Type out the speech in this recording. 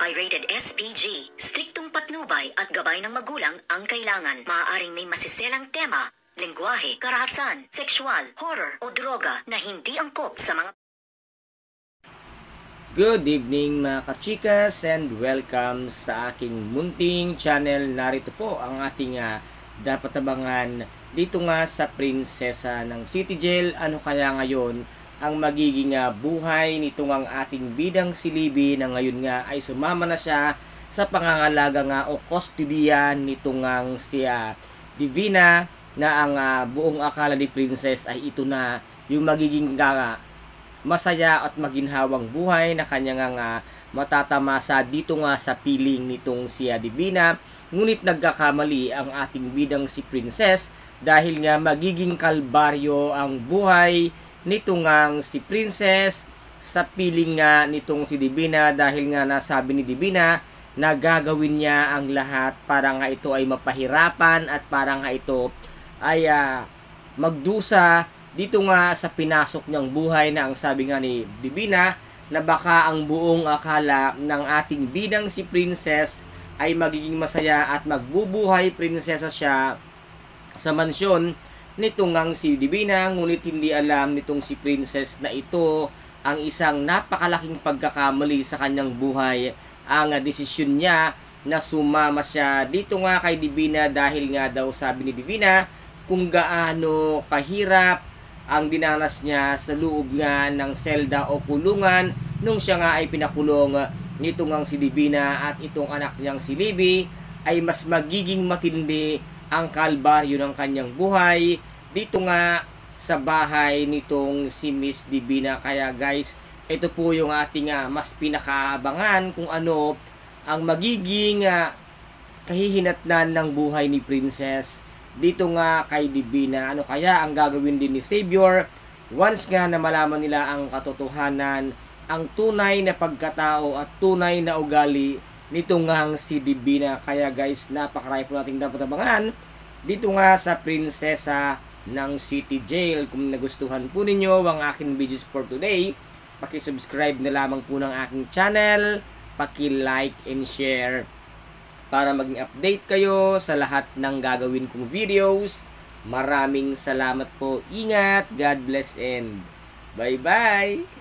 by rated SPG. Striktong patnubay at gabay ng magulang ang kailangan. Maaaring may masiselang tema, lengguwahe, karahasan, sexual, horror o droga na hindi angkop sa mga... Good evening mga kachikas and welcome sa aking munting channel. Narito po ang ating dapat abangan dito nga sa prinsesa ng City Jail. Ano kaya ngayon ang magiging buhay nito ng ating bidang si Libby na ngayon nga ay sumama na siya sa pangangalaga nga o kustodiyan nito ngang siya Divina na ang buong akala ni Princess ay ito na yung magiging masaya at maginhawang buhay na kanya nga matatamasa dito nga sa piling nitong siya Divina. Ngunit nagkakamali ang ating bidang si Princess dahil nga magiging kalbaryo ang buhay nitong ngang si Princess sa piling nga nitong si Divina dahil nga nasabi ni Divina na gagawin niya ang lahat para nga ito ay mapahirapan at para nga ito ay magdusa dito nga sa pinasok niyang buhay na ang sabi nga ni Divina na baka ang buong akala ng ating bidang si Princess ay magiging masaya at magbubuhay prinsesa siya sa mansyon nitong ngang si Divina. Ngunit hindi alam nitong si Princess na ito ang isang napakalaking pagkakamali sa kanyang buhay. Ang desisyon niya na sumama siya dito nga kay Divina dahil nga daw sabi ni Divina kung gaano kahirap ang dinanas niya sa loob nga ng selda o kulungan nung siya nga ay pinakulong nito ngang si Divina at itong anak niyang si Libby ay mas magiging matindi ang kalbaryo ng kanyang buhay dito nga sa bahay nitong si Miss Divina. Kaya guys, ito po yung ating mas pinakaabangan kung ano ang magiging kahihinatnan ng buhay ni Princess dito nga kay Divina. Ano kaya ang gagawin din ni Savior once nga na malaman nila ang katotohanan, ang tunay na pagkatao at tunay na ugali nito ngang si Divina. Kaya guys, napakarami po nating dapat abangan dito nga sa prinsesa ng City Jail. Kung nagustuhan po ninyo ang aking videos for today, paki-subscribe na lamang po ng aking channel, paki-like and share para maging update kayo sa lahat ng gagawin kong videos. Maraming salamat po. Ingat, God bless and bye-bye!